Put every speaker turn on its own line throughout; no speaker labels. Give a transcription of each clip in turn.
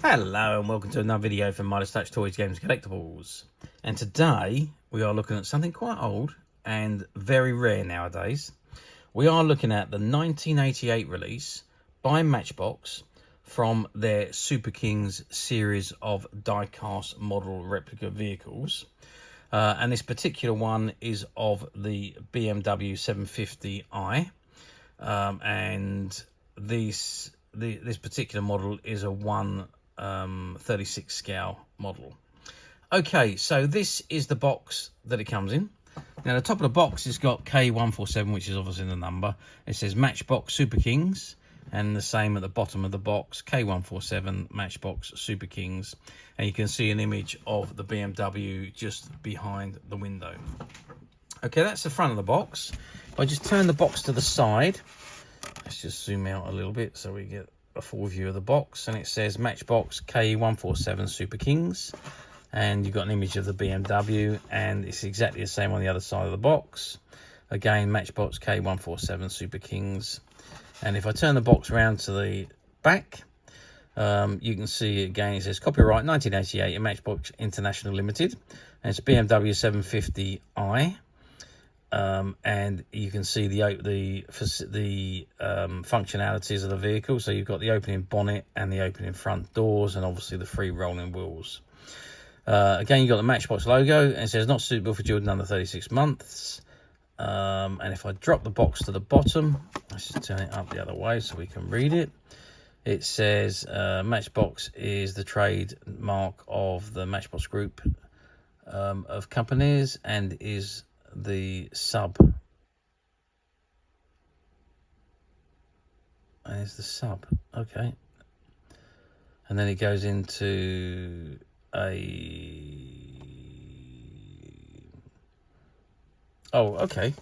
Hello and welcome to another video from Midas Touch Toys, Games and Collectibles. And today we are looking at something quite old and very rare nowadays. We are looking at the 1988 release by Matchbox from their Superkings series of die-cast model replica vehicles. And this particular one is of the BMW 750i. And this particular model is a 1/36 scale model. Okay, so this is the box that it comes in. Now the top of the box has got K147, which is obviously the number. It says Matchbox Superkings, and the same at the bottom of the box, K147 Matchbox Superkings. And you can see an image of the BMW just behind the window. Okay, that's the front of the box. If I just turn the box to the side, let's just zoom out a little bit so we get a full view of the box, and it says Matchbox K147 Superkings, and you've got an image of the BMW, and it's exactly the same on the other side of the box. Again, Matchbox K147 Superkings. And if I turn the box around to the back, you can see again it says copyright 1988 in Matchbox International Limited, and it's BMW 750i. And you can see the functionalities of the vehicle. So you've got the opening bonnet and the opening front doors, and obviously the free rolling wheels. Again, you've got the Matchbox logo, and it says not suitable for children under 36 months. And if I drop the box to the bottom, let's just turn it up the other way so we can read it. It says Matchbox is the trademark of the Matchbox Group of companies, and is the sub, and it's the sub. Okay, and then it goes into okay,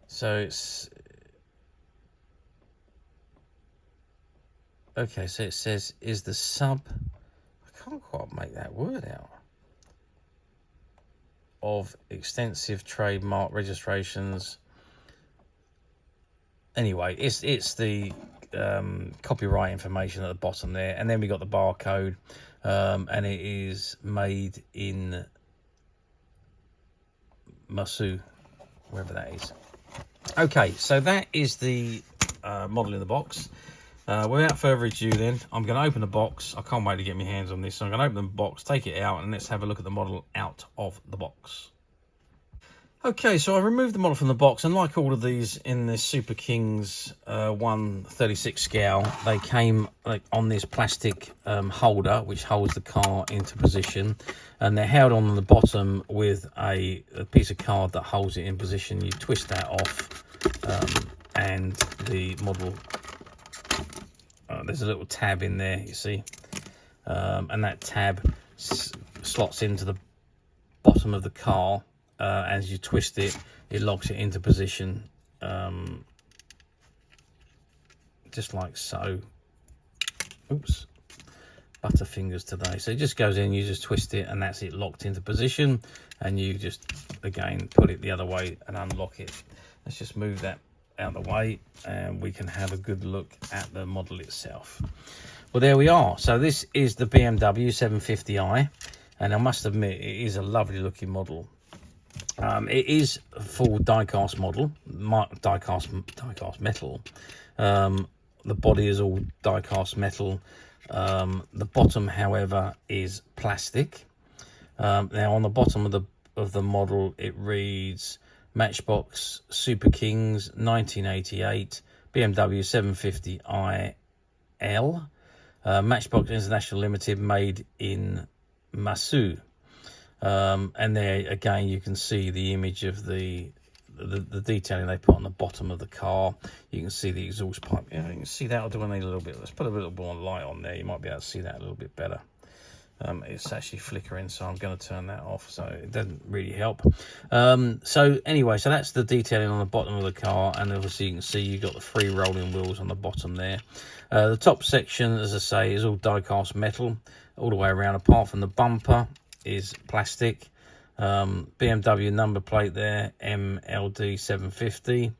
so it's okay, so it says is the sub, I can't quite make that word out, of extensive trademark registrations. Anyway, it's the copyright information at the bottom there, and then we got the barcode, and it is made in Masu, wherever that is. Okay, so that is the model in the box. Without further ado then, I'm going to open the box. I can't wait to get my hands on this. So I'm going to open the box, take it out, and let's have a look at the model out of the box. Okay, so I removed the model from the box, and like all of these in the Superkings 1/36 scale, they came on this plastic holder which holds the car into position, and they're held on the bottom with a piece of card that holds it in position. You twist that off, and the model, there's a little tab in there, you see, and that tab slots into the bottom of the car. As you twist it, it locks it into position, just like so. Oops, butterfingers today. So it just goes in, you just twist it, and that's it, locked into position, and you just again put it the other way and unlock it. Let's just move that out of the way, and we can have a good look at the model itself. Well, there we are. So this is the BMW 750i, and I must admit it is a lovely looking model. It is a full die-cast model, die-cast metal. The body is all die-cast metal. The bottom, however, is plastic. Now on the bottom of the model, it reads Matchbox Superkings 1988 BMW 750i L, Matchbox International Limited, made in Masu. And there again you can see the image of the detailing they put on the bottom of the car. You can see the exhaust pipe. You can see that. I do want to need a little bit. Let's put a little more light on there. You might be able to see that a little bit better. It's actually flickering, so I'm going to turn that off, so it doesn't really help. So anyway, so that's the detailing on the bottom of the car, and obviously you can see you've got the free rolling wheels on the bottom there. The top section, as I say, is all die-cast metal all the way around, apart from the bumper is plastic. BMW number plate there, MLD 750.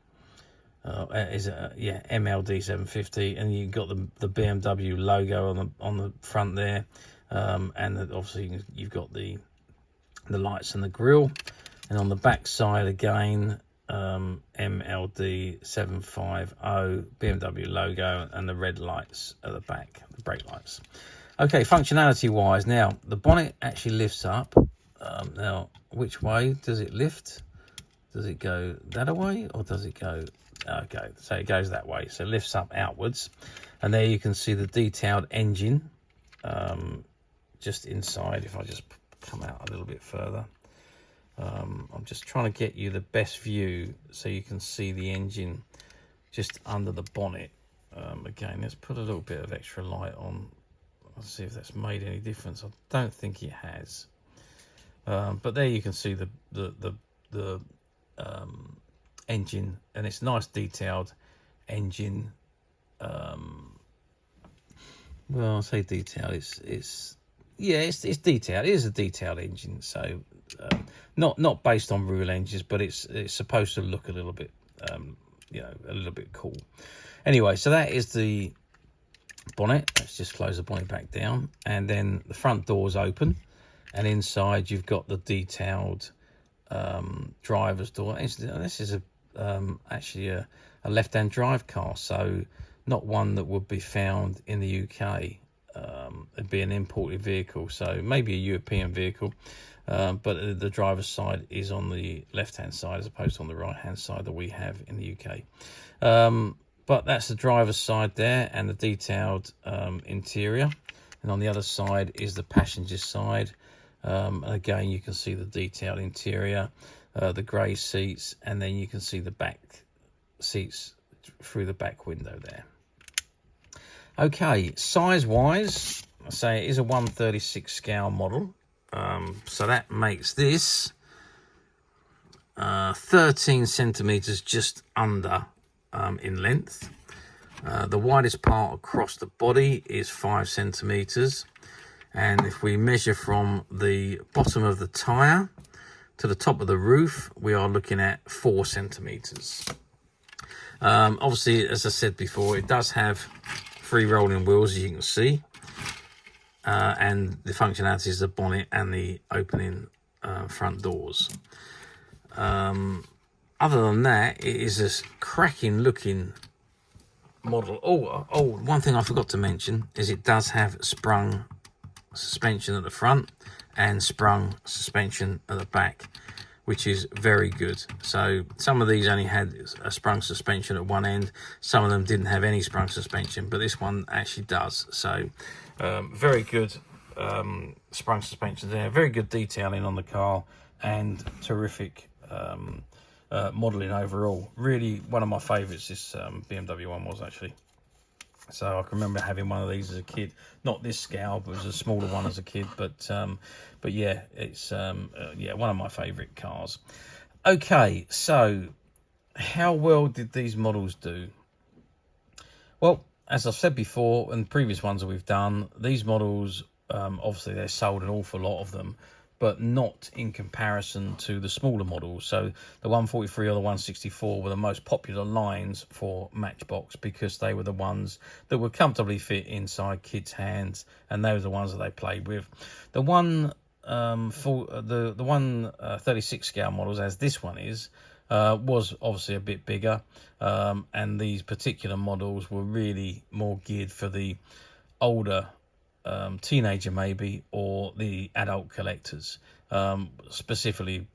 yeah, MLD 750, and you've got the BMW logo on the front there, and obviously you've got the lights and the grille, and on the back side again, MLD 750 BMW logo and the red lights at the back, the brake lights. Okay, functionality wise, now the bonnet actually lifts up. Now, which way does it lift? Does it go that way, or does it go? Okay, so it goes that way. So it lifts up outwards, and there you can see the detailed engine just inside. If I just come out a little bit further, I'm just trying to get you the best view so you can see the engine just under the bonnet. Again, let's put a little bit of extra light on. Let's see if that's made any difference. I don't think it has, but there you can see the engine, and it's nice detailed engine. Well, I'll say detailed. It's detailed. It is a detailed engine, so not based on real engines, but it's supposed to look a little bit you know, a little bit cool. Anyway, so that is the bonnet. Let's just close the bonnet back down, and then the front doors open, and inside you've got the detailed driver's door. This is actually a left-hand drive car, so not one that would be found in the UK. It'd be an imported vehicle, so maybe a European vehicle, but the driver's side is on the left-hand side as opposed to on the right-hand side that we have in the UK. But that's the driver's side there, and the detailed interior, and on the other side is the passenger side. And again, you can see the detailed interior, the grey seats, and then you can see the back seats through the back window there. Okay, size wise, I say it is a 1/36 scale model, so that makes this 13 centimeters just under in length. The widest part across the body is 5 centimeters, and if we measure from the bottom of the tire to the top of the roof, we are looking at 4 centimeters. Obviously, as I said before, it does have 3 rolling wheels, as you can see, and the functionality is the bonnet and the opening front doors. Other than that, it is a cracking looking model. Oh, one thing I forgot to mention is it does have sprung suspension at the front and sprung suspension at the back, which is very good. So some of these only had a sprung suspension at one end, some of them didn't have any sprung suspension, but this one actually does. So very good sprung suspension there, very good detailing on the car, and terrific modelling overall. Really one of my favourites, this BMW one was actually. So I can remember having one of these as a kid, not this scale, but it was a smaller one as a kid. But yeah, it's yeah, one of my favourite cars. Okay, so how well did these models do? Well, as I've said before, in previous ones that we've done, these models, obviously they're sold an awful lot of them, but not in comparison to the smaller models. So the 143 or the 164 were the most popular lines for Matchbox because they were the ones that would comfortably fit inside kids' hands, and they were the ones that they played with. The 136 scale models, as this one is, was obviously a bit bigger, and these particular models were really more geared for the older teenager maybe, or the adult collectors. Specifically,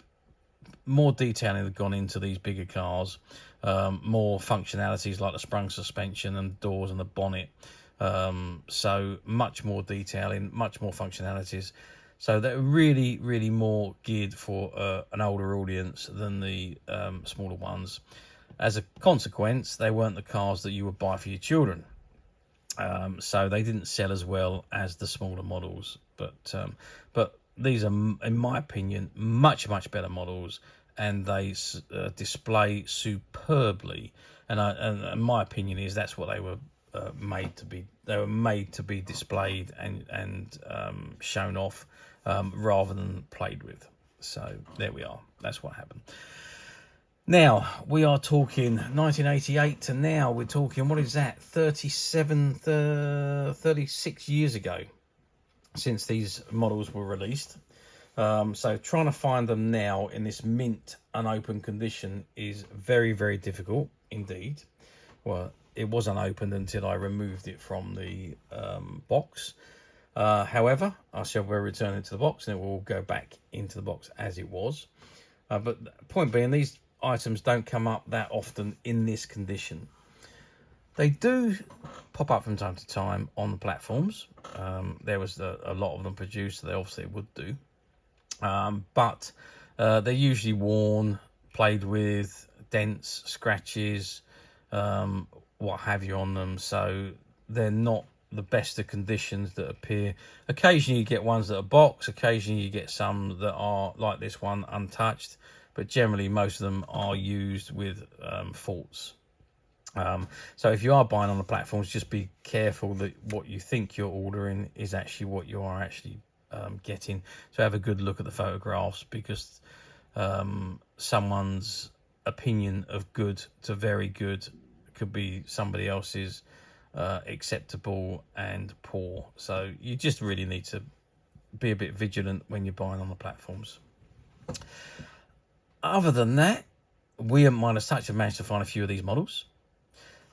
more detailing had gone into these bigger cars, more functionalities like the sprung suspension and doors and the bonnet, so much more detailing, much more functionalities. So they're really more geared for an older audience than the smaller ones. As a consequence, they weren't the cars that you would buy for your children. So they didn't sell as well as the smaller models, but these are, in my opinion, much better models, and they display superbly. And my opinion is that's what they were made to be. They were made to be displayed and shown off, rather than played with. So there we are. That's what happened. Now, we are talking 1988 to now. We're talking, what is that, 36 years ago since these models were released. So trying to find them now in this mint unopened condition is very, very difficult indeed. Well, it was unopened until I removed it from the box. However, I shall return it to the box and it will go back into the box as it was. But the point being, these items don't come up that often in this condition. They do pop up from time to time on the platforms. There was a lot of them produced, so they obviously would do. But they're usually worn, played with, dents, scratches, what have you on them. So they're not the best of conditions that appear. Occasionally you get ones that are boxed, occasionally you get some that are like this one, untouched, but generally most of them are used with faults. So if you are buying on the platforms, just be careful that what you think you're ordering is actually what you are actually getting. So have a good look at the photographs, because someone's opinion of good to very good could be somebody else's acceptable and poor. So you just really need to be a bit vigilant when you're buying on the platforms. Other than that, we at Midas Touch have managed to find a few of these models.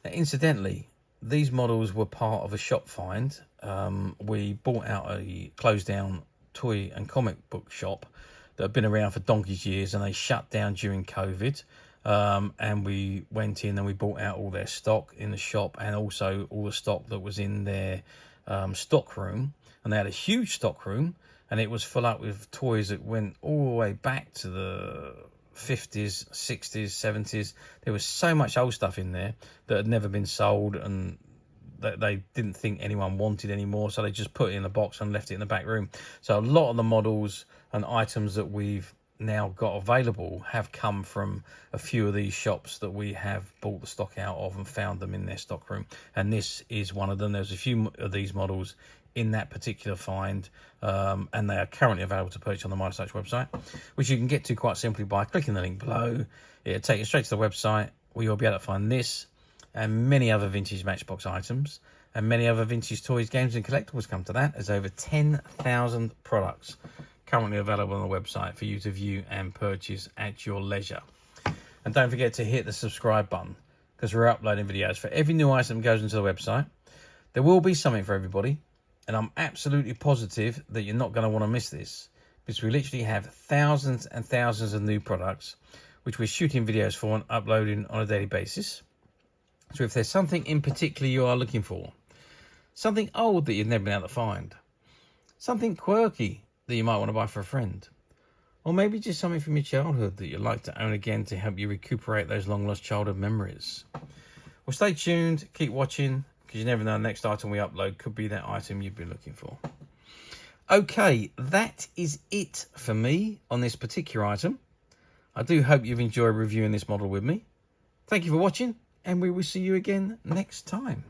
Now, incidentally, these models were part of a shop find. We bought out a closed down toy and comic book shop that had been around for donkey's years, and they shut down during COVID. And we went in and we bought out all their stock in the shop, and also all the stock that was in their stock room. And they had a huge stock room, and it was full up with toys that went all the way back to the 50s, 60s, 70s. There was so much old stuff in there that had never been sold and that they didn't think anyone wanted anymore, so they just put it in a box and left it in the back room. So a lot of the models and items that we've now got available have come from a few of these shops that we have bought the stock out of and found them in their stock room, and this is one of them. There's a few of these models in that particular find, and they are currently available to purchase on the Midas Touch website, which you can get to quite simply by clicking the link below. It'll take you straight to the website, where you'll be able to find this and many other vintage Matchbox items and many other vintage toys, games and collectibles. Come to that, there's over 10,000 products currently available on the website for you to view and purchase at your leisure. And don't forget to hit the subscribe button, because we're uploading videos for every new item that goes into the website. There will be something for everybody, and I'm absolutely positive that you're not going to want to miss this, because we literally have thousands and thousands of new products which we're shooting videos for and uploading on a daily basis. So if there's something in particular you are looking for, something old that you've never been able to find, something quirky that you might want to buy for a friend, or maybe just something from your childhood that you'd like to own again to help you recuperate those long lost childhood memories, well, stay tuned, keep watching, because you never know, the next item we upload could be that item you've been looking for. Okay, that is it for me on this particular item. I do hope you've enjoyed reviewing this model with me. Thank you for watching, and we will see you again next time.